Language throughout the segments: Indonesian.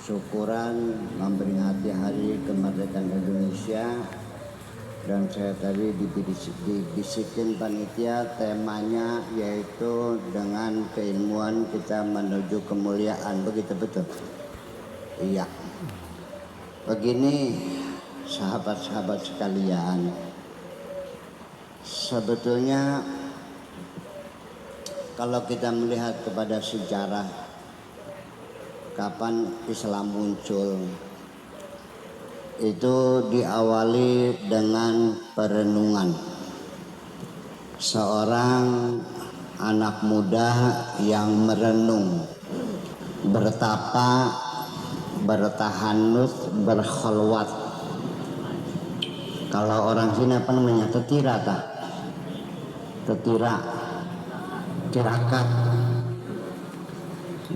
syukuran memperingati hari kemerdekaan Indonesia, dan saya tadi dibisikin panitia temanya yaitu dengan keilmuan kita menuju kemuliaan, begitu betul? Iya. Begini sahabat-sahabat sekalian, sebetulnya kalau kita melihat kepada sejarah kapan Islam muncul, itu diawali dengan perenungan seorang anak muda yang merenung, bertapa, bertahanus, berkholwat. Kalau orang sini apa namanya? Tetira tak? Tetira, tirakat.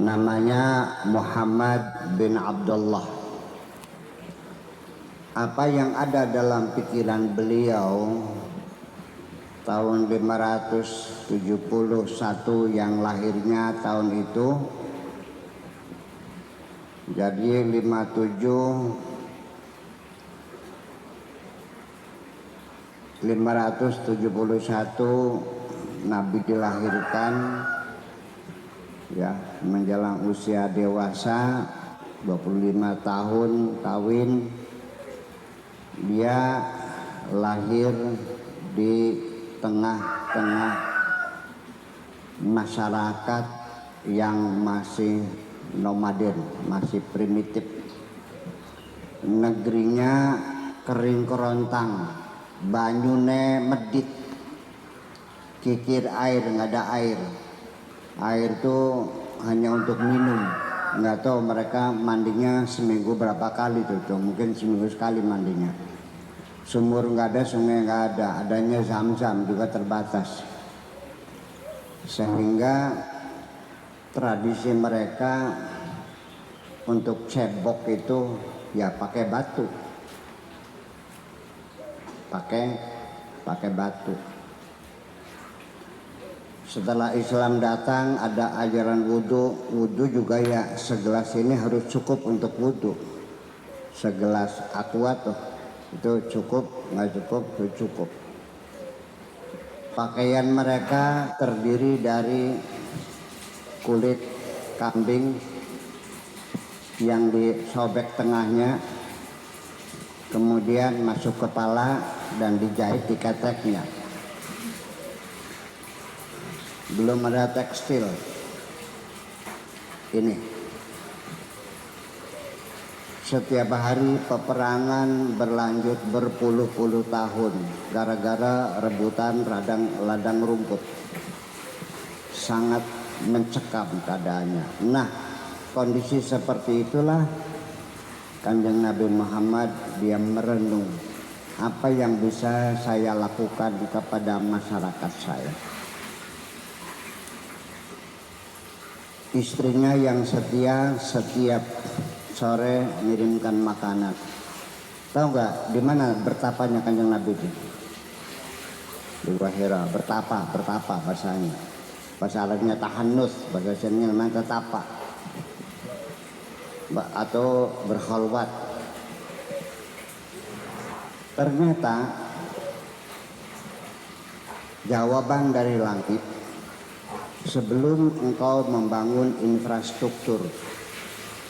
Namanya Muhammad bin Abdullah. Apa yang ada dalam pikiran beliau tahun 571 yang lahirnya tahun itu, jadi 571 Nabi dilahirkan, ya, menjelang usia dewasa 25 tahun kawin. Dia lahir di tengah-tengah masyarakat yang masih nomaden, masih primitif. Negerinya kering kerontang, banyune medit, kikir air, nggak ada air. Air tuh hanya untuk minum. Nggak tahu mereka mandinya seminggu berapa kali tuh, mungkin seminggu sekali mandinya. Sumur nggak ada, sungai nggak ada, adanya zam-zam juga terbatas. Sehingga tradisi mereka untuk cebok itu ya pakai batu, pakai batu. Setelah Islam datang ada ajaran wudhu juga ya, segelas ini harus cukup untuk wudhu. Segelas aqua tuh itu cukup, nggak cukup itu cukup. Pakaian mereka terdiri dari kulit kambing yang disobek tengahnya, kemudian masuk kepala dan dijahit di keteknya. Belum ada tekstil. Ini setiap hari peperangan berlanjut berpuluh-puluh tahun gara-gara rebutan ladang rumput. Sangat mencekam keadaannya. Nah, kondisi seperti itulah Kanjeng Nabi Muhammad, dia merenung, apa yang bisa saya lakukan kepada masyarakat saya. Istrinya yang setia setiap sore mengirimkan makanan. Tahu nggak di mana bertapanya Kanjeng Nabi itu? Di Wahira, bertapa bahasanya. Bahasa Arabnya tahanus, bahasa Indonesia namanya tetapa atau berkholwat. Ternyata jawaban dari langit, sebelum engkau membangun infrastruktur,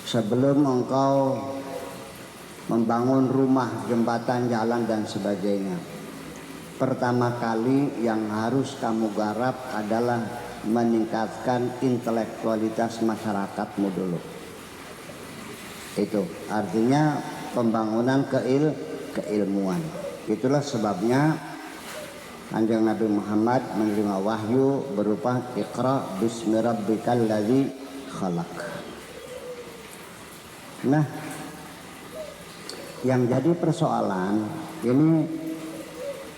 sebelum engkau membangun rumah, jembatan, jalan dan sebagainya, pertama kali yang harus kamu garap adalah meningkatkan intelektualitas masyarakatmu dulu. Itu artinya pembangunan keilmuan. Itulah sebabnya Kanjeng Nabi Muhammad menerima wahyu berupa Iqra bismi rabbikal ladzi khalaq. Nah, yang jadi persoalan ini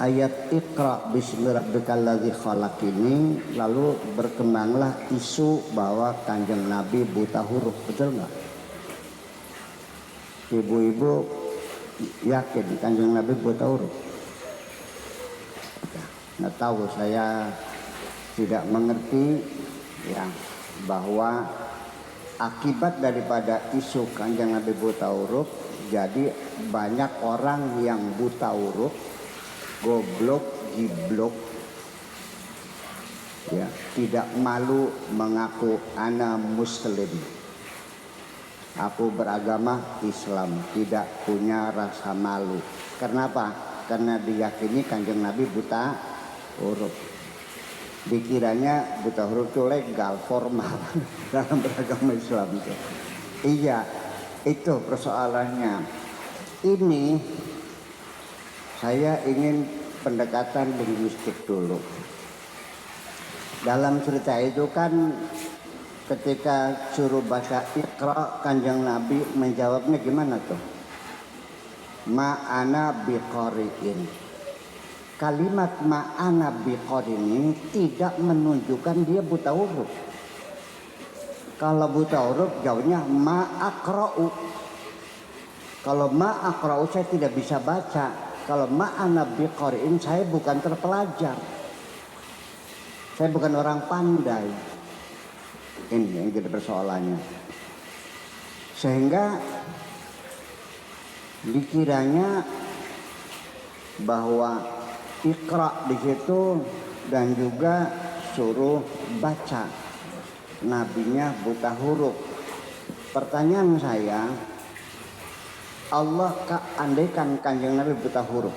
ayat Iqra bismi rabbikal ladzi khalaq ini, lalu berkembanglah isu bahwa Kanjeng Nabi buta huruf, betul nggak? Ibu-ibu yakin Kanjeng Nabi buta huruf? Nggak tahu, saya tidak mengerti ya bahwa Akibat daripada isu Kanjeng Nabi buta huruf, jadi banyak orang yang buta huruf, goblok, jiblok, ya, tidak malu mengaku ana muslim. Aku beragama Islam, tidak punya rasa malu. Kenapa? Karena diyakini Kanjeng Nabi buta huruf. Dikiranya buta huruf itu legal, formal dalam beragama Islam itu. Iya, itu persoalannya. Ini saya ingin pendekatan linguistik dulu. Dalam cerita itu kan ketika suruh baca Iqra, Kanjeng Nabi menjawabnya gimana tuh? Ma'ana biqari'in. Kalimat ma'ana biqari'in ini tidak menunjukkan dia buta huruf. Kalau buta huruf jawabnya ma'akra'u. Kalau ma'akra'u saya tidak bisa baca. Kalau ma'ana biqari'in saya bukan terpelajar. Saya bukan orang pandai. Ini yang jadi persoalannya. Sehingga dikiranya bahwa Iqra di situ dan juga suruh baca. Nabinya buta huruf. Pertanyaan saya, Allah andaikan Kanjeng Nabi buta huruf.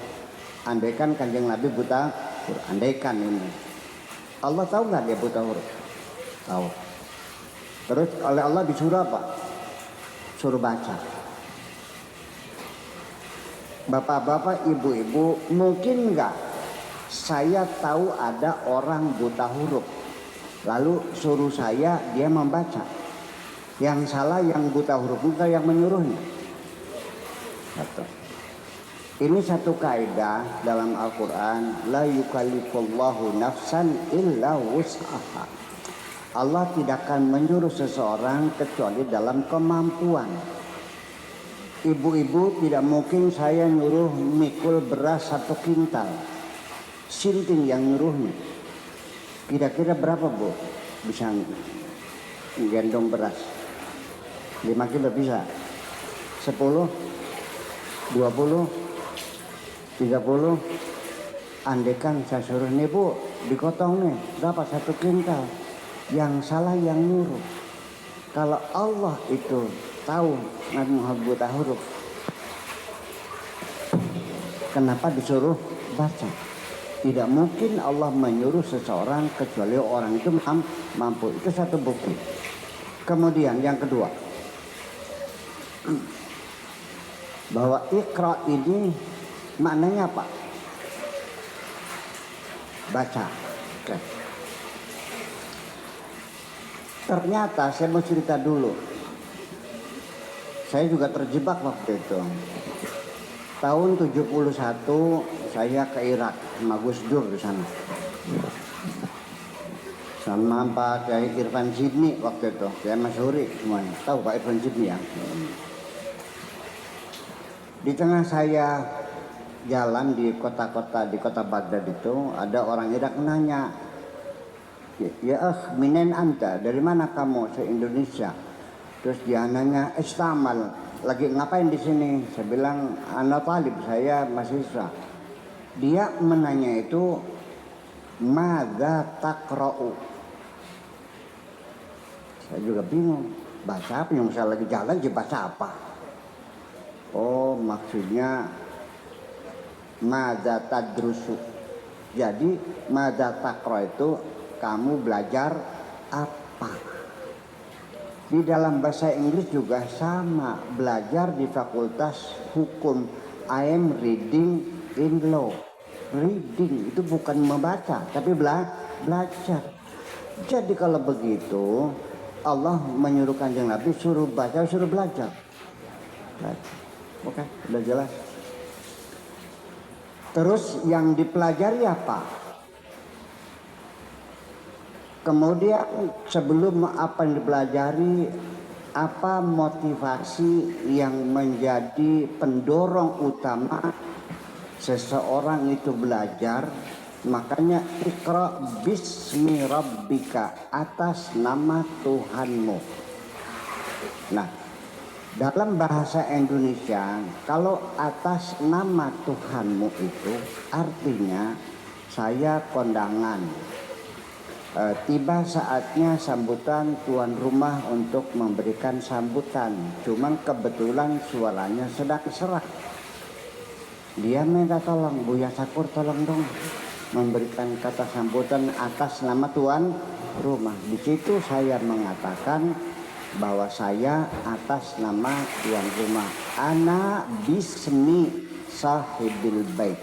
Andaikan Kanjeng Nabi buta huruf. Andaikan ini. Allah tahu nggak dia buta huruf? Tahu. Terus oleh Allah disuruh apa? Suruh baca. Bapak-bapak, ibu-ibu, mungkin nggak saya tahu ada orang buta huruf, lalu suruh saya dia membaca. Yang salah yang buta huruf, bukan yang menyuruhnya. Ini satu kaidah dalam Al-Quran, la yukallifullahu nafsan illa wus'aha. Allah tidak akan menyuruh seseorang kecuali dalam kemampuan. Ibu-ibu, tidak mungkin saya nyuruh mikul beras 1 kintal. Sinting yang nyuruhnya. Kira-kira berapa Bu bisa gendong beras? 5 kilo bisa? 10? 20? 30? Andaikan saya suruh nih Bu, dikotong nih, berapa 1 kintal? Yang salah yang nyuruh. Kalau Allah itu tahu Nabi Muhammad buta huruf, kenapa disuruh baca? Tidak mungkin Allah menyuruh seseorang kecuali orang itu mampu. Itu satu bukti. Kemudian yang kedua, bahwa Iqra ini maknanya apa? Baca. Oke. Ternyata saya mau cerita dulu. Saya juga terjebak waktu itu. Tahun 71 saya ke Irak sama Gus Dur di sana. Sama Pak Kiai Irfan Zidni waktu itu. Saya masyhuri semuanya. Tahu Pak Irfan Zidni ya? Di tengah saya jalan di kota-kota, di kota Baghdad itu, ada orang Irak nanya, ya minen anta, dari mana kamu? Saya Indonesia. Terus dia nanya, istamal, lagi ngapain di sini? Saya bilang, anak talib, saya mahasiswa. Dia menanya itu, madza taqra'u? Saya juga bingung, baca apa? Yang saya lagi jalan, dia baca apa? Oh, maksudnya madza tadrusu. Jadi madza taqra itu kamu belajar apa? Di dalam bahasa Inggris juga sama, belajar di fakultas hukum. I am reading in law. Reading itu bukan membaca, tapi belajar. Jadi kalau begitu, Allah menyuruh Kanjeng Nabi suruh baca, suruh belajar. Oke, udah jelas. Terus yang dipelajari apa? Kemudian sebelum apa yang dipelajari, apa motivasi yang menjadi pendorong utama seseorang itu belajar? Makanya Iqra bismi rabbika, atas nama Tuhanmu. Nah, dalam bahasa Indonesia, kalau atas nama Tuhanmu itu artinya saya kondangan. Tiba saatnya sambutan tuan rumah untuk memberikan sambutan. Cuman kebetulan suaranya sedang serak. Dia minta tolong, Buya Sakur tolong dong memberikan kata sambutan atas nama tuan rumah. Di situ saya mengatakan bahwa saya atas nama tuan rumah. Ana bismi sahibil bait.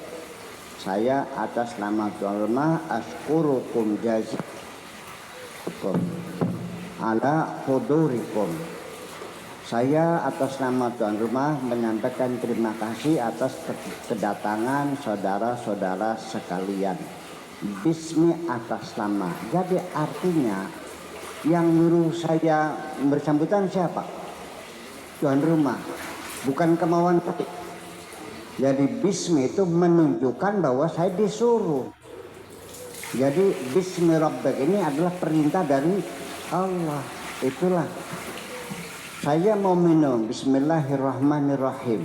Saya atas nama tuan rumah askurukum jazakum ala hudurikum. Saya atas nama tuan rumah menyampaikan terima kasih atas kedatangan saudara-saudara sekalian. Bismi atas nama. Jadi artinya yang nyuruh saya bersambutan siapa? Tuan rumah. Bukan kemauan hati. Jadi bismi itu menunjukkan bahwa saya disuruh. Jadi bismi rabbik ini adalah perintah dari Allah. Itulah. Saya mau minum bismillahirrahmanirrahim.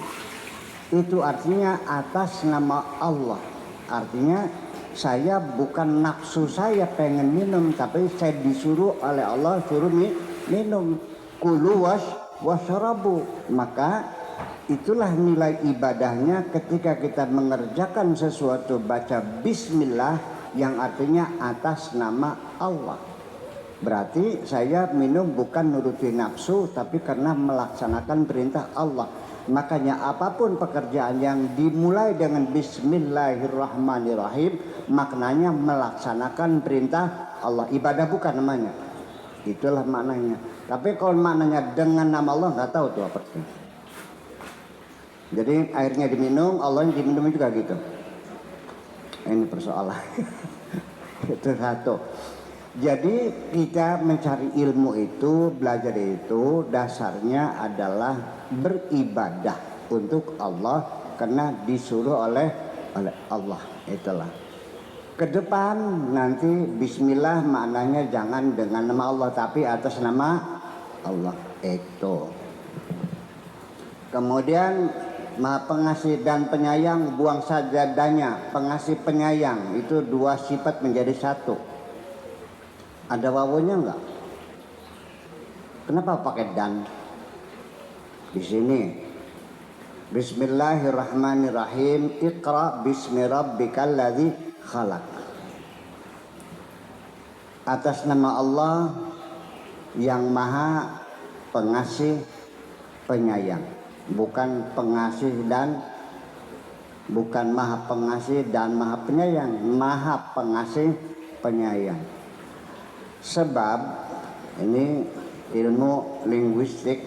Itu artinya atas nama Allah. Artinya saya bukan nafsu saya pengen minum, tapi saya disuruh oleh Allah suruh minum. Kulu wasyarabu. Maka itulah nilai ibadahnya ketika kita mengerjakan sesuatu baca bismillah yang artinya atas nama Allah. Berarti saya minum bukan nuruti nafsu, tapi karena melaksanakan perintah Allah. Makanya apapun pekerjaan yang dimulai dengan bismillahirrahmanirrahim, maknanya melaksanakan perintah Allah. Ibadah bukan namanya. Itulah maknanya. Tapi kalau maknanya dengan nama Allah nggak tahu tuh apa itu. Jadi airnya diminum, Allah yang diminum juga gitu. Ini persoalan. Itu satu. Jadi kita mencari ilmu itu, belajar itu dasarnya adalah beribadah untuk Allah karena disuruh oleh Allah. Itulah. Kedepan nanti bismillah maknanya jangan dengan nama Allah tapi atas nama Allah. Itu. Kemudian Maha pengasih dan penyayang, buang sajadahnya. Pengasih penyayang itu dua sifat menjadi satu. Ada wawunya enggak? Kenapa pakai dan? Di sini Bismillahirrahmanirrahim. Iqra bismi rabbikal ladzi khalaq. Atas nama Allah yang Maha Pengasih Penyayang. Bukan pengasih dan bukan Maha Pengasih dan Maha Penyayang, Maha Pengasih Penyayang. Sebab ini ilmu linguistik,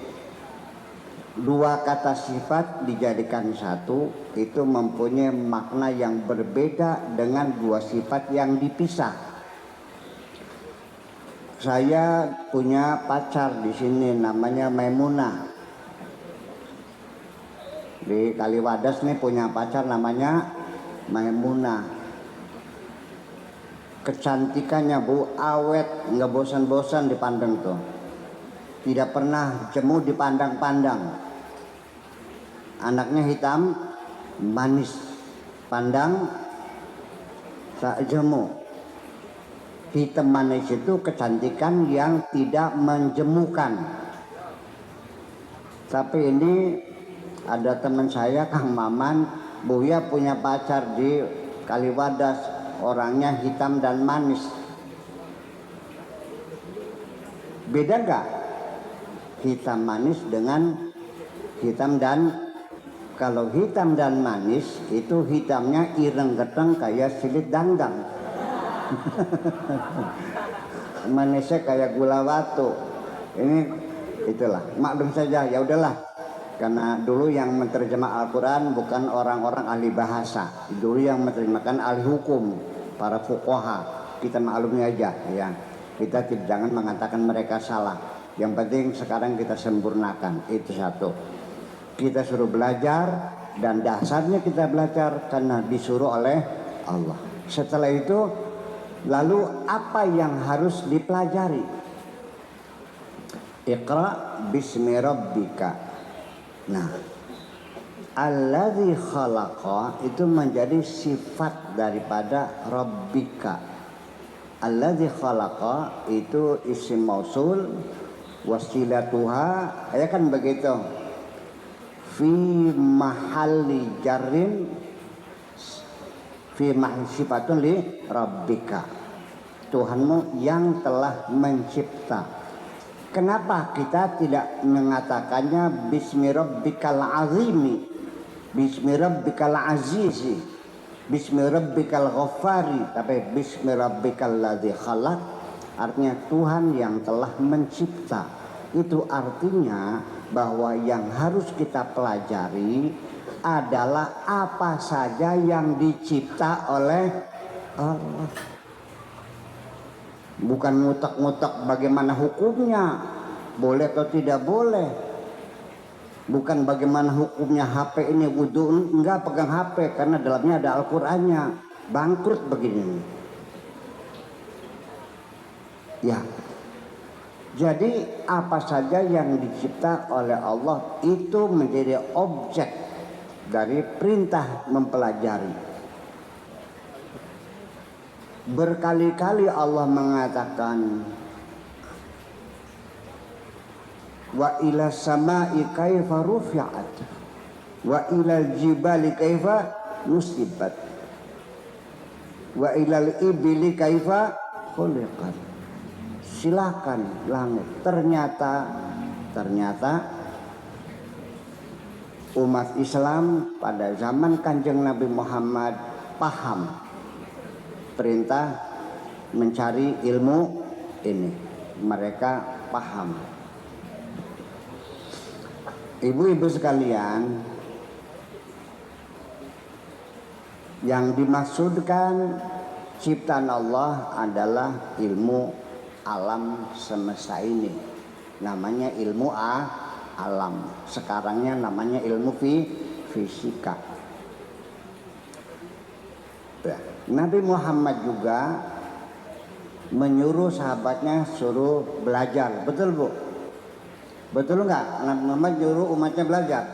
dua kata sifat dijadikan satu itu mempunyai makna yang berbeda dengan dua sifat yang dipisah. Saya punya pacar di sini namanya Maimunah. Di Kaliwadas nih punya pacar namanya Maimunah. Kecantikannya Bu, awet, nggak bosan-bosan dipandang tuh. Tidak pernah jemu dipandang-pandang. Anaknya hitam, manis, pandang tak jemu. Hitam manis itu kecantikan yang tidak menjemukan. Tapi ini ada teman saya Kang Maman, Buya punya pacar di Kaliwadas, orangnya hitam dan manis. Beda gak hitam manis dengan hitam dan, kalau hitam dan manis itu hitamnya ireng geteng kayak silit dangdang. Manisnya kayak gula batu. Ini itulah, maklum saja, ya udahlah. Karena dulu yang menerjemah Al-Quran bukan orang-orang ahli bahasa, dulu yang menerjemahkan ahli hukum, para fuqaha. Kita maklumi aja ya. Kita jangan mengatakan mereka salah. Yang penting sekarang kita sempurnakan, itu satu. Kita suruh belajar dan dasarnya kita belajar karena disuruh oleh Allah. Setelah itu lalu apa yang harus dipelajari? Iqra bismi rabbika. Nah, alladzi khalaqa itu menjadi sifat daripada rabbika. Alladzi khalaqa itu isim mausul, wasilatuha ya kan begitu, fi mahalli jarrin, fi mahal sifatun li rabbika, Tuhanmu yang telah mencipta. Kenapa kita tidak mengatakannya bismi rabbikal azimi, bismi rabbikal azizi, bismi rabbikal ghaffari, tapi bismi rabbikal ladzi khalaq, artinya Tuhan yang telah mencipta. Itu artinya bahwa yang harus kita pelajari adalah apa saja yang dicipta oleh Allah. Bukan ngutak-ngutak bagaimana hukumnya, boleh atau tidak boleh. Bukan bagaimana hukumnya HP ini wudu, enggak pegang HP karena dalamnya ada Al-Qur'annya. Bangkrut begini. Ya. Jadi apa saja yang dicipta oleh Allah itu menjadi objek dari perintah mempelajari. Berkali-kali Allah mengatakan wa ila samai kaifa rufi'at wa ila jibali kaifa nusibat wa ila ibili kaifa khuliqat. Silakan langit. Ternyata umat Islam pada zaman Kanjeng Nabi Muhammad paham perintah mencari ilmu ini. Mereka paham. Ibu-ibu sekalian, yang dimaksudkan ciptaan Allah adalah ilmu alam semesta ini. Namanya ilmu alam. Sekarangnya namanya ilmu fisika. Nabi Muhammad juga menyuruh sahabatnya suruh belajar. Betul Bu? Betul enggak? Nabi Muhammad nyuruh umatnya belajar.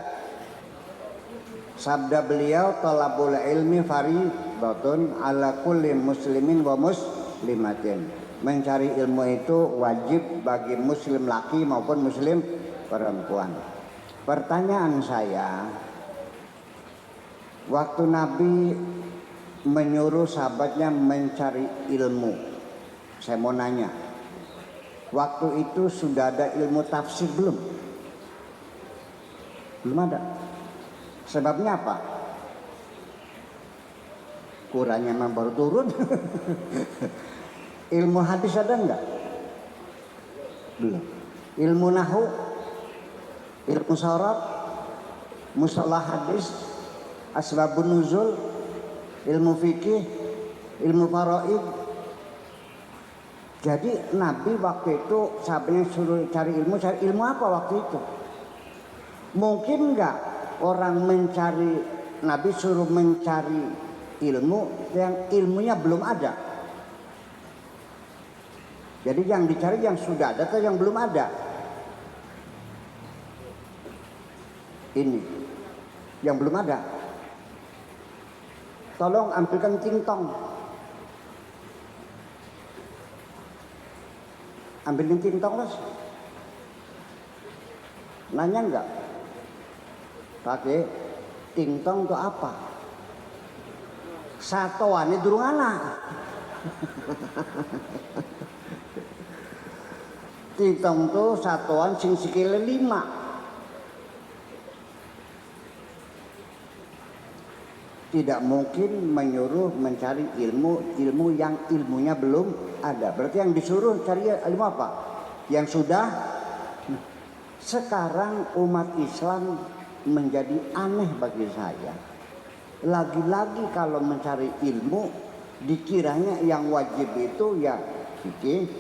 Sabda beliau, talabul ilmi fardhatun ala kulli muslimin wa muslimatin. Mencari ilmu itu wajib bagi muslim laki maupun muslim perempuan. Pertanyaan saya, waktu Nabi menyuruh sahabatnya mencari ilmu, saya mau nanya, waktu itu sudah ada ilmu tafsir belum? Belum ada. Sebabnya apa? Qurannya memang baru turun. Ilmu hadis ada enggak? Belum. Ilmu nahwu, ilmu syarat, mustalah hadis, asbabun nuzul, ilmu fikih, ilmu faraid. Jadi Nabi waktu itu sahabatnya suruh cari ilmu apa waktu itu? Mungkin enggak orang mencari, Nabi suruh mencari ilmu yang ilmunya belum ada. Jadi yang dicari yang sudah ada atau yang belum ada? Ini yang belum ada. Tolong ambilkan tingtong. Ambilin tingtong Mas. Nanya enggak? Pakai tingtong itu apa? Satuannya durung anak. Tingtong itu satuan sing sikile 5. Tidak mungkin menyuruh mencari ilmu yang ilmunya belum ada. Berarti yang disuruh cari ilmu apa? Yang sudah. Sekarang umat Islam menjadi aneh bagi saya. Lagi-lagi kalau mencari ilmu dikiranya yang wajib itu ya fikih,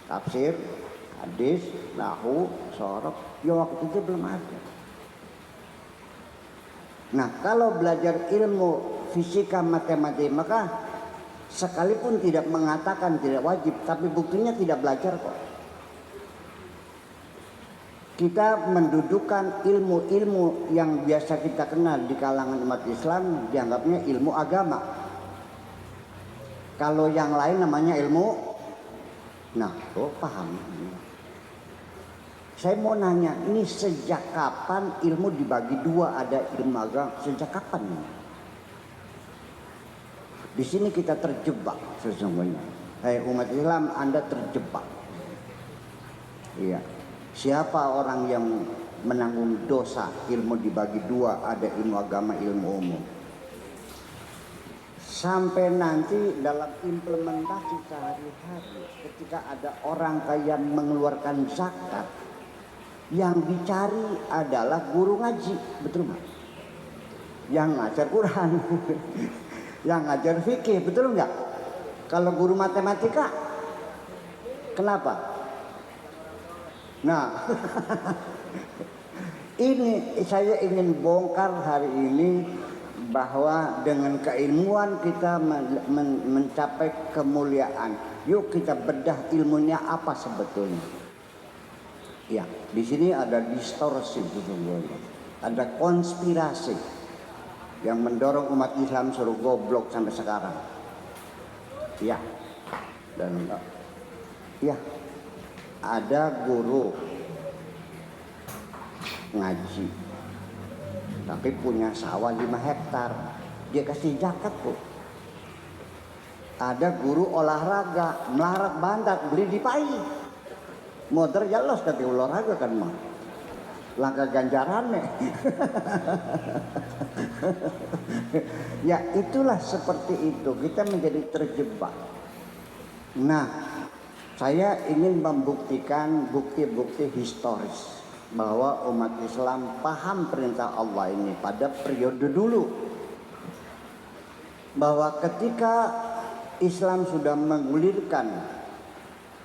tafsir, hadis, nahwu, sorof. Ya waktu itu belum ada. Nah kalau belajar ilmu fisika matematika maka sekalipun tidak mengatakan tidak wajib, tapi buktinya tidak belajar kok. kita mendudukan ilmu-ilmu yang biasa kita kenal di kalangan umat Islam dianggapnya ilmu agama. Kalau yang lain namanya ilmu. Nah, paham. Saya mau nanya, ini sejak kapan ilmu dibagi dua, ada ilmu agama? Sejak kapan? Di sini kita terjebak sesungguhnya. Umat Islam, Anda terjebak. Iya. Siapa orang yang menanggung dosa ilmu dibagi dua, ada ilmu agama, ilmu umum. Sampai nanti dalam implementasi sehari-hari ketika ada orang kayak mengeluarkan zakat, yang dicari adalah guru ngaji, betul nggak? Yang ngajar Quran, yang ngajar fikih, betul nggak? Kalau guru matematika, kenapa? Nah, ini saya ingin bongkar hari ini bahwa dengan keilmuan kita mencapai kemuliaan. Yuk kita bedah ilmunya apa sebetulnya. Ya, di sini ada distorsi sesungguhnya, ada konspirasi yang mendorong umat Islam suruh goblok sampai sekarang. Ya, dan ya. Ada guru ngaji tapi punya sawah 5 hektar, dia kasih zakat kok. Ada guru olahraga melarat bantat beli di pai, modern jelas tapi olahraga kan mah langkah ganjarannya. Ya itulah seperti itu, kita menjadi terjebak. Nah, saya ingin membuktikan bukti-bukti historis bahwa umat Islam paham perintah Allah ini pada periode dulu. Bahwa ketika Islam sudah menggulirkan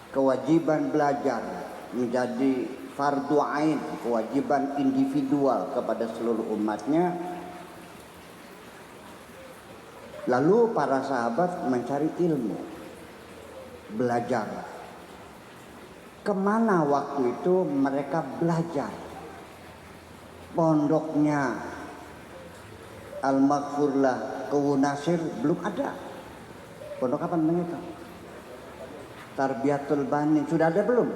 kewajiban belajar menjadi fardu ain, kewajiban individual kepada seluruh umatnya, lalu para sahabat mencari ilmu, belajar. Kemana waktu itu mereka belajar? Pondoknya Al-Maghfurlah Kewunasir belum ada. Pondok apa namanya itu? Tarbiyatul Bani sudah ada belum?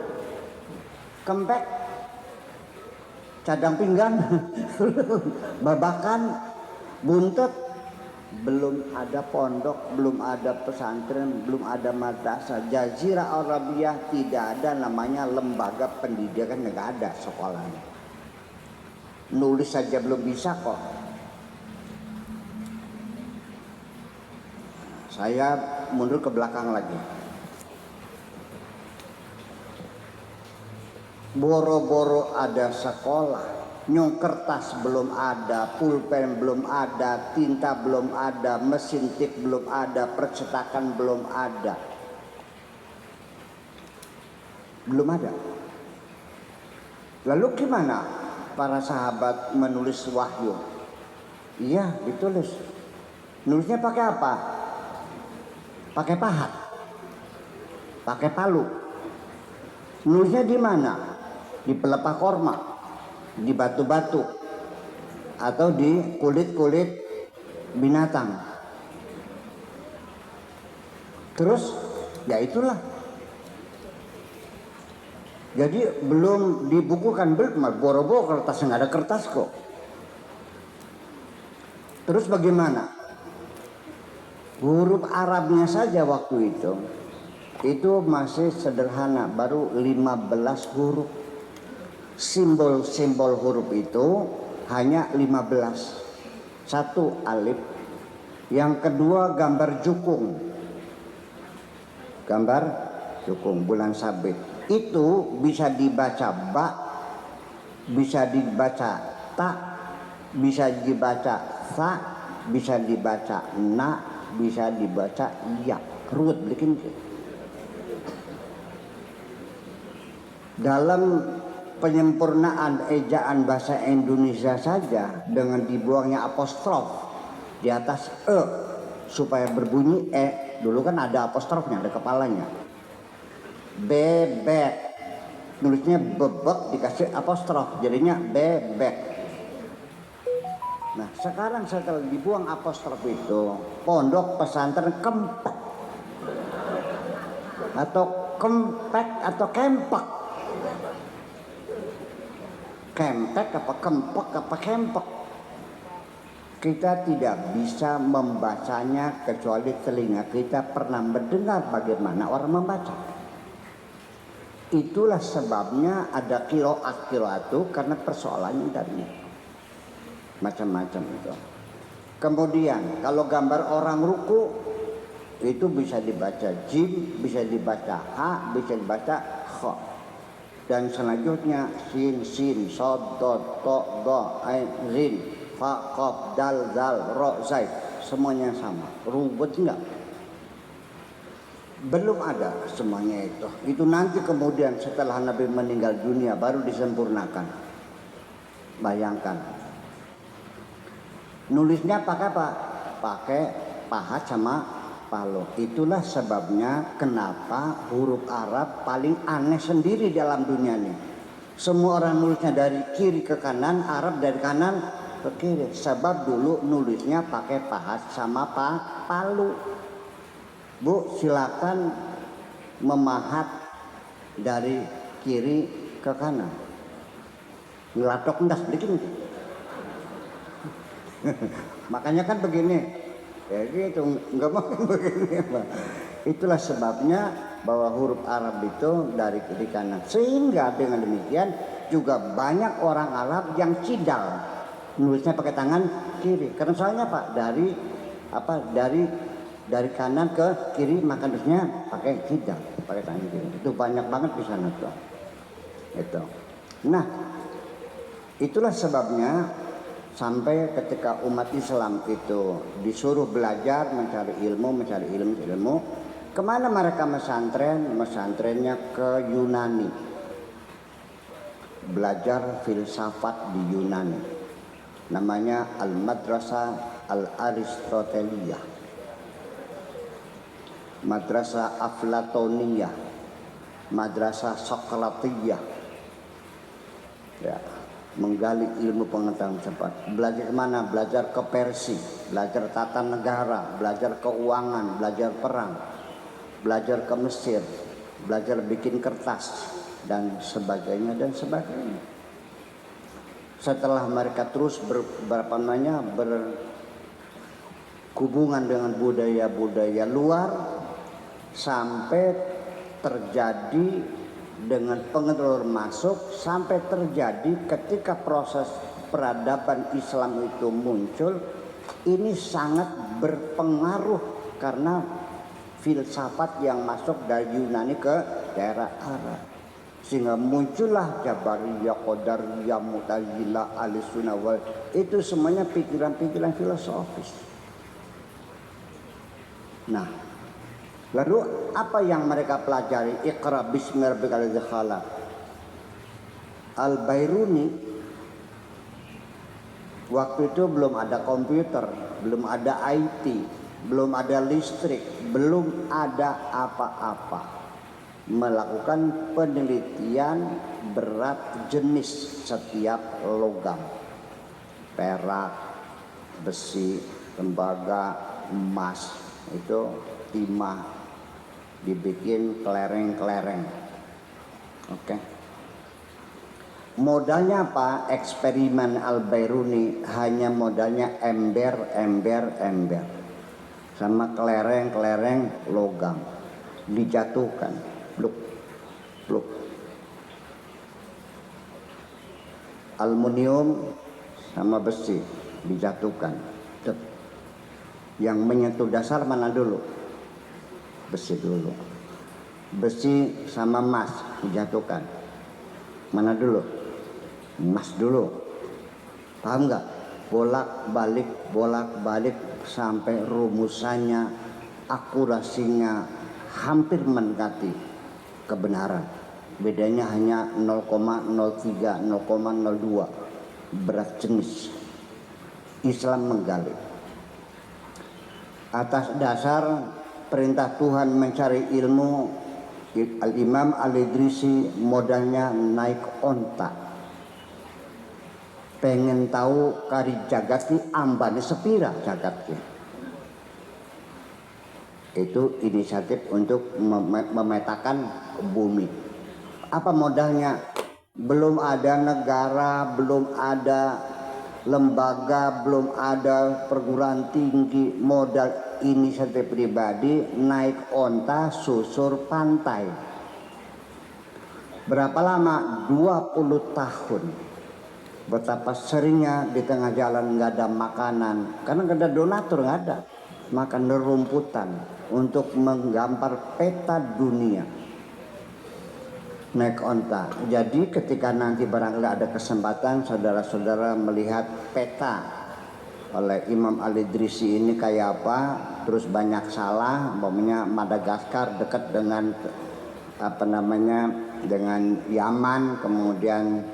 Kempek, cadang pinggang, babakan, buntut, belum ada pondok, belum ada pesantren, belum ada madrasah. Jazirah Arabiyah tidak ada namanya lembaga pendidikan, nggak ada sekolahnya. Nulis saja belum bisa kok. Saya mundur ke belakang lagi. Boro-boro ada sekolah, nyong kertas belum ada, pulpen belum ada, tinta belum ada, mesin tik belum ada, percetakan belum ada. Belum ada. Lalu gimana para sahabat menulis wahyu? Iya, ditulis. Nulisnya pakai apa? Pakai pahat. Pakai palu. Nulisnya di mana? Di pelepah korma, di batu-batu, atau di kulit-kulit binatang. Terus ya itulah. Jadi belum dibukukan, belum boro-boro kertas, nggak ada kertas kok. Terus bagaimana? Huruf Arabnya saja waktu itu masih sederhana, baru 15 huruf. Simbol-simbol huruf itu hanya 15. Satu alif, yang kedua gambar jukung. Gambar jukung bulan sabit. Itu bisa dibaca ba, bisa dibaca ta, bisa dibaca sa, bisa dibaca na, bisa dibaca ya. Ruwet bikin. Dalam penyempurnaan ejaan bahasa Indonesia saja dengan dibuangnya apostrof di atas e supaya berbunyi e. Dulu kan ada apostrofnya, ada kepalanya. Bebek, nulisnya bebek dikasih apostrof jadinya bebek. Nah sekarang setelah dibuang apostrof itu, pondok pesantren kempek atau kempek atau kempek. Kempek apa kempek apa kempek. Kita tidak bisa membacanya kecuali telinga kita pernah mendengar bagaimana orang membaca. Itulah sebabnya ada qiraat itu karena persoalannya dari macam-macam itu. Kemudian kalau gambar orang ruku itu bisa dibaca jim, bisa dibaca ha, bisa dibaca kha. Dan selanjutnya sin, sod, dot, to, do, ain, rin, fa, qaf, dal, zal, ro, zai, semuanya sama. Rubet enggak? Belum ada semuanya itu. Itu nanti kemudian setelah Nabi meninggal dunia baru disempurnakan. Bayangkan. Nulisnya pakai apa? Pakai pahat sama palu. Itulah sebabnya kenapa huruf Arab paling aneh sendiri dalam dunia ini. Semua orang nulisnya dari kiri ke kanan, Arab dari kanan ke kiri. Sebab dulu nulisnya pakai pahat sama palu. Bu, silakan memahat dari kiri ke kanan. Ngelatok ndas bikin. Makanya kan begini. Ya gitu, enggak mungkin begini, Pak. Itulah sebabnya bahwa huruf Arab itu dari kiri kanan. Sehingga dengan demikian juga banyak orang Arab yang cidal nulisnya pakai tangan kiri. Karena soalnya Pak dari kanan ke kiri maka nulisnya pakai cidal, pakai tangan kiri. Itu banyak banget di sana tuh. Itu. Nah, itulah sebabnya sampai ketika umat Islam itu disuruh belajar mencari ilmu, kemana mereka mesantren? Mesantrennya ke Yunani, belajar filsafat di Yunani, namanya Al-Madrasah Al-Aristoteliyah, Madrasah Aflatoniyah, Madrasah Sokratiyah, ya, menggali ilmu pengetahuan cepat. Belajar kemana? Belajar ke Persia, belajar tata negara, belajar keuangan, belajar perang, belajar ke Mesir, belajar bikin kertas dan sebagainya dan sebagainya. Setelah mereka terus berhubungan dengan budaya-budaya luar sampai terjadi dengan pengaruh masuk sampai terjadi ketika proses peradaban Islam itu muncul. Ini sangat berpengaruh karena filsafat yang masuk dari Yunani ke daerah Arab, sehingga muncullah Jabariyah, Qadariyah, Mu'tazilah, Ahlussunnah wal, itu semuanya pikiran-pikiran filosofis. Nah, lalu apa yang mereka pelajari? Iqra bismi rabbikal ladzi khalaq. Al-Bairuni waktu itu belum ada komputer, belum ada IT, belum ada listrik, belum ada apa-apa. Melakukan penelitian berat jenis setiap logam, perak, besi, tembaga, emas, itu timah, dibikin kelereng-kelereng. Oke. Modalnya apa? Eksperimen Al-Bairuni hanya modalnya ember sama kelereng-kelereng logam dijatuhkan, pluk. Aluminium sama besi dijatuhkan. Yang menyentuh dasar mana dulu? Besi dulu. Besi sama emas dijatuhkan. Mana dulu? Emas dulu. Paham nggak? Bolak-balik sampai rumusannya, akurasinya hampir mendekati kebenaran. Bedanya hanya 0,03, 0,02 berat jenis. Islam menggali. Atas dasar perintah Tuhan mencari ilmu, Al-Imam Al-Idrisi modalnya naik onta, pengen tahu kari jagat ambane sepira jagatnya. Itu inisiatif untuk memetakan bumi. Apa modalnya? Belum ada negara, belum ada lembaga, belum ada perguruan tinggi, modal inisiatif pribadi, naik onta susur pantai. Berapa lama? 20 tahun. Betapa seringnya di tengah jalan nggak ada makanan, karena nggak ada donatur, nggak ada, makan rumputan untuk menggambar peta dunia. Naik onta. Jadi ketika nanti barangkali ada kesempatan saudara-saudara melihat peta oleh Imam Al-Idrisi ini kayak apa, terus banyak salah, umpamanya Madagaskar dekat dengan dengan Yaman, kemudian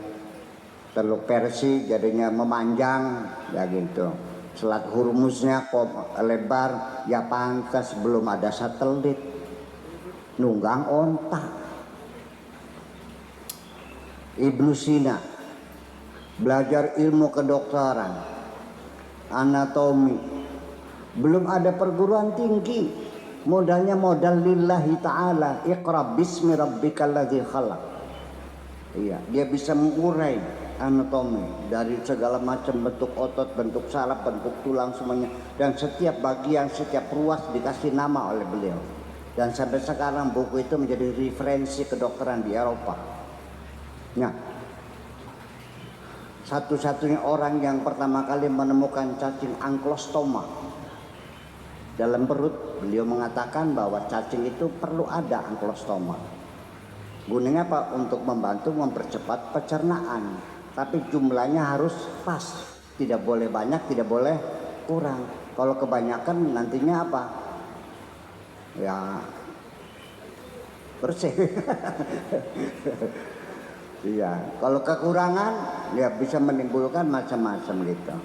Teluk Persia jadinya memanjang, ya gitu. Selat Hormuznya kok lebar, ya pantas belum ada satelit, nunggang onta. Ibnu Sina belajar ilmu kedokteran, anatomi, belum ada perguruan tinggi, modalnya modal lillahi ta'ala, iqra bismi rabbikal ladzi khalaq. Iya, dia bisa mengurai anatomi dari segala macam bentuk otot, bentuk saraf, bentuk tulang semuanya, dan setiap bagian, setiap ruas dikasih nama oleh beliau. Dan sampai sekarang buku itu menjadi referensi kedokteran di Eropa. Nah, satu-satunya orang yang pertama kali menemukan cacing anklostoma dalam perut, beliau mengatakan bahwa cacing itu perlu ada anklostoma. Gunanya apa? Untuk membantu mempercepat pencernaan, tapi jumlahnya harus pas, tidak boleh banyak, tidak boleh kurang. Kalau kebanyakan nantinya apa? Ya bersih. Iya, kalau kekurangan ya bisa menimbulkan macam-macam gitu.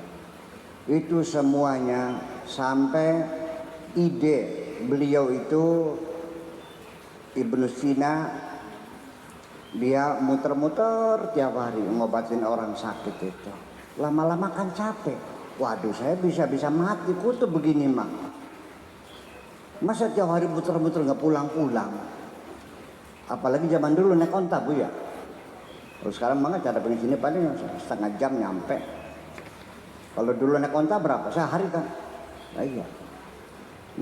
Itu semuanya sampai ide beliau itu, Ibnu Sina, dia muter-muter tiap hari ngobatin orang sakit itu. Lama-lama kan capek. Waduh, saya bisa mati kutu begini mah. Masa tiap hari muter-muter nggak pulang-pulang? Apalagi zaman dulu naik onta, Bu ya. Terus sekarang banget cara pengen sini paling setengah jam nyampe. Kalau dulu naik onta berapa? Sehari kan? Nah, iya.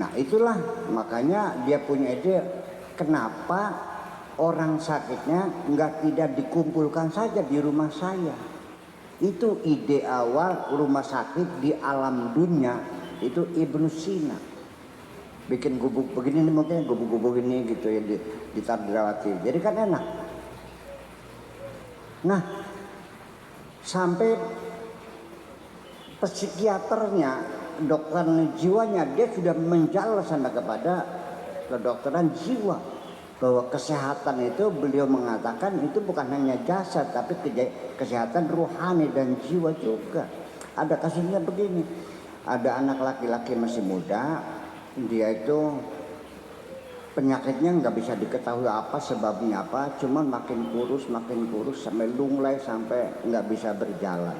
Nah itulah makanya dia punya ide, kenapa orang sakitnya tidak dikumpulkan saja di rumah saya. Itu ide awal rumah sakit di alam dunia, itu Ibnu Sina. Bikin gubuk begini nih, mungkin gubuk-gubuk ini gitu ya, ditaruh dirawati. Jadi kan enak. Nah, sampai psikiaternya, dokter jiwanya, dia sudah menjala sana kepada kedokteran jiwa, bahwa kesehatan itu beliau mengatakan itu bukan hanya jasad, tapi kesehatan ruhani dan jiwa juga. Ada kasusnya begini, ada anak laki-laki masih muda, dia itu penyakitnya nggak bisa diketahui apa sebabnya apa, cuman makin kurus sampai lunglai, sampai nggak bisa berjalan.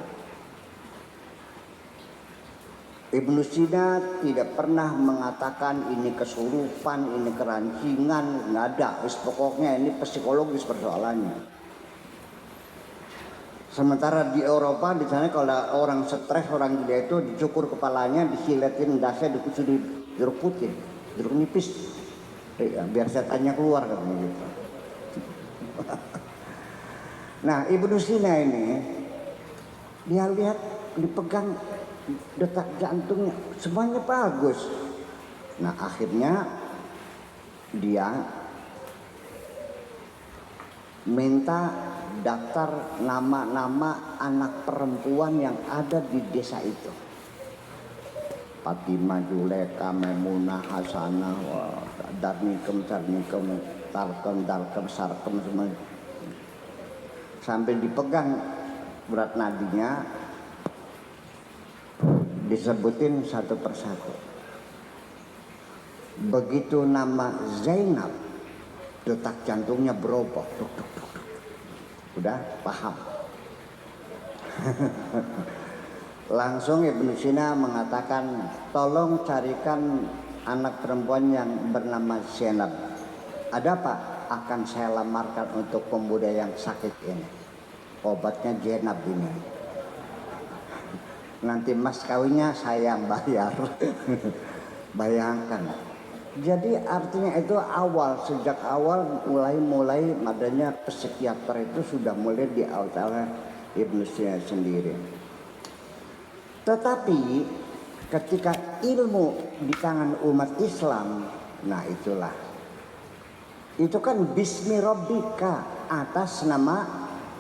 Ibnu Sina tidak pernah mengatakan ini kesurupan, ini kerancingan, nggak ada. Pokoknya ini psikologis persoalannya. Sementara di Eropa, di sana kalau ada orang stres, orang gila itu dicukur kepalanya, disiletin dasnya, jeruk putih, jeruk nipis. Ya, biar setannya keluar katanya gitu. Nah, Ibnu Sina ini dia lihat, dipegang detak jantungnya semuanya bagus. Nah, akhirnya dia minta daftar nama-nama anak perempuan yang ada di desa itu. Fatimah, Juleka, Maimunah, Hasanah, Darnikem, Tarkem, Sarkem semua. Sambil dipegang berat nadinya, disebutin satu persatu. Begitu nama Zainab detak jantungnya berubah. Udah paham. Langsung Ibnu Sina mengatakan, tolong carikan anak perempuan yang bernama Zainab. Ada apa? Akan saya lamarkan untuk pemuda yang sakit ini. Obatnya Zainab ini. Nanti mas kawinnya saya yang bayar. Bayangkan. Jadi artinya itu sejak awal mulai adanya psikiater itu sudah mulai di awal Ibnu Sina sendiri. Tetapi ketika ilmu di tangan umat Islam, nah itulah. Itu kan bismi rabbika, atas nama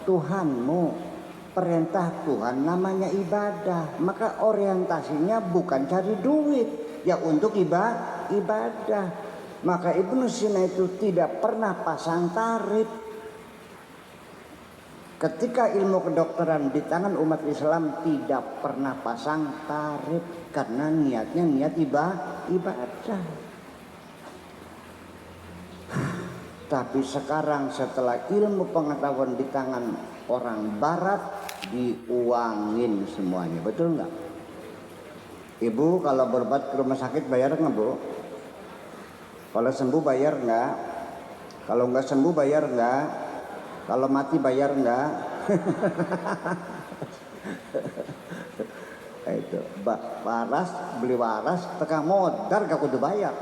Tuhanmu. Perintah Tuhan namanya ibadah. Maka orientasinya bukan cari duit, ya untuk ibadah. Maka Ibnu Sina itu tidak pernah pasang tarif. Ketika ilmu kedokteran di tangan umat Islam tidak pernah pasang tarif, karena niatnya niat ibadah. Tapi sekarang setelah ilmu pengetahuan di tangan orang barat, diuangin semuanya, betul nggak? Ibu kalau berobat ke rumah sakit bayar nggak, Bu? Kalau sembuh bayar nggak? Kalau nggak sembuh bayar nggak? Kalau mati bayar nggak? Itu waras beli waras tekan modar gak kudu bayar.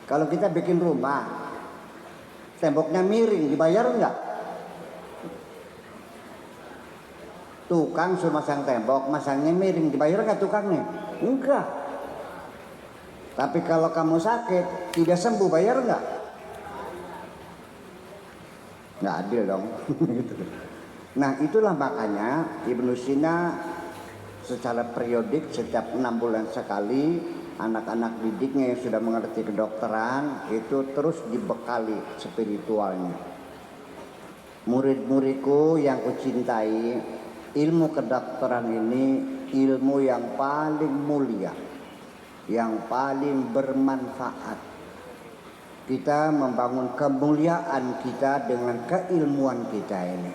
Kalau kita bikin rumah temboknya miring dibayar nggak? Tukang suruh masang tembok, masangnya miring, dibayar nggak tukangnya? Enggak. Tapi kalau kamu sakit tidak sembuh, bayar nggak? Nggak adil dong. Nah itulah makanya Ibnu Sina secara periodik setiap 6 bulan sekali anak-anak didiknya yang sudah mengerti kedokteran itu terus dibekali spiritualnya. Murid-muridku yang kucintai, ilmu kedokteran ini ilmu yang paling mulia, yang paling bermanfaat. Kita membangun kemuliaan kita dengan keilmuan kita ini.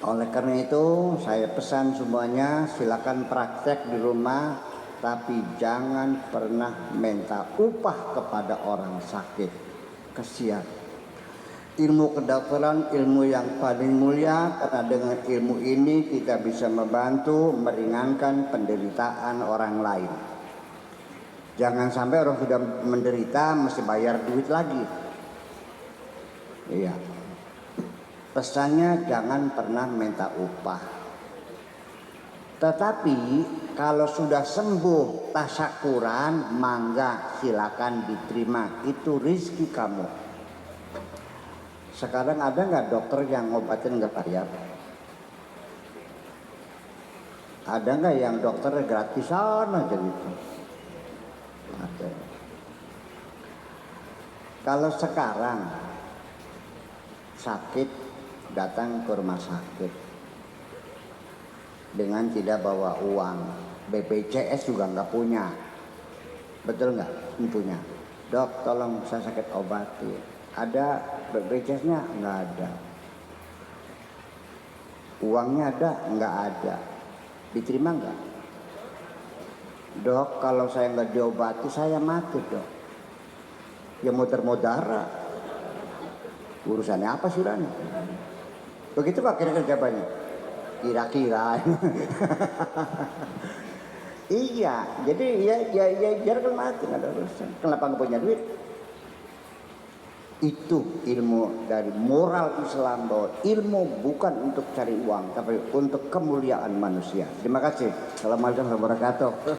Oleh karena itu saya pesan semuanya, silakan praktek di rumah, tapi jangan pernah minta upah kepada orang sakit. Kasihan. Ilmu kedokteran ilmu yang paling mulia, karena dengan ilmu ini kita bisa membantu meringankan penderitaan orang lain. Jangan sampai orang sudah menderita mesti bayar duit lagi. Iya. Pesannya jangan pernah minta upah. Tetapi kalau sudah sembuh tasyakuran, mangga silakan diterima, itu rezeki kamu. Sekarang ada nggak dokter yang ngobatin nggak bayar? Ada nggak yang dokter gratisan aja gitu? Ada. Kalau sekarang sakit datang ke rumah sakit dengan tidak bawa uang, BPJS juga nggak punya, betul nggak? Punya. Dok, tolong saya sakit obati. Ada BPJS-nya? Nggak ada. Uangnya ada? Nggak ada. Diterima nggak? Dok, kalau saya nggak diobati saya mati, dok. Ya mau darah. Urusannya apa sih Rani? Begitu Pak kira-kira jawabannya? Kira-kira. Iya, jadi ya biarkan mati, nggak ada urusan. Kenapa nggak punya duit? Itu ilmu dari moral Islam, bahwa ilmu bukan untuk cari uang, tapi untuk kemuliaan manusia. Terima kasih. Assalamualaikum warahmatullahi wabarakatuh.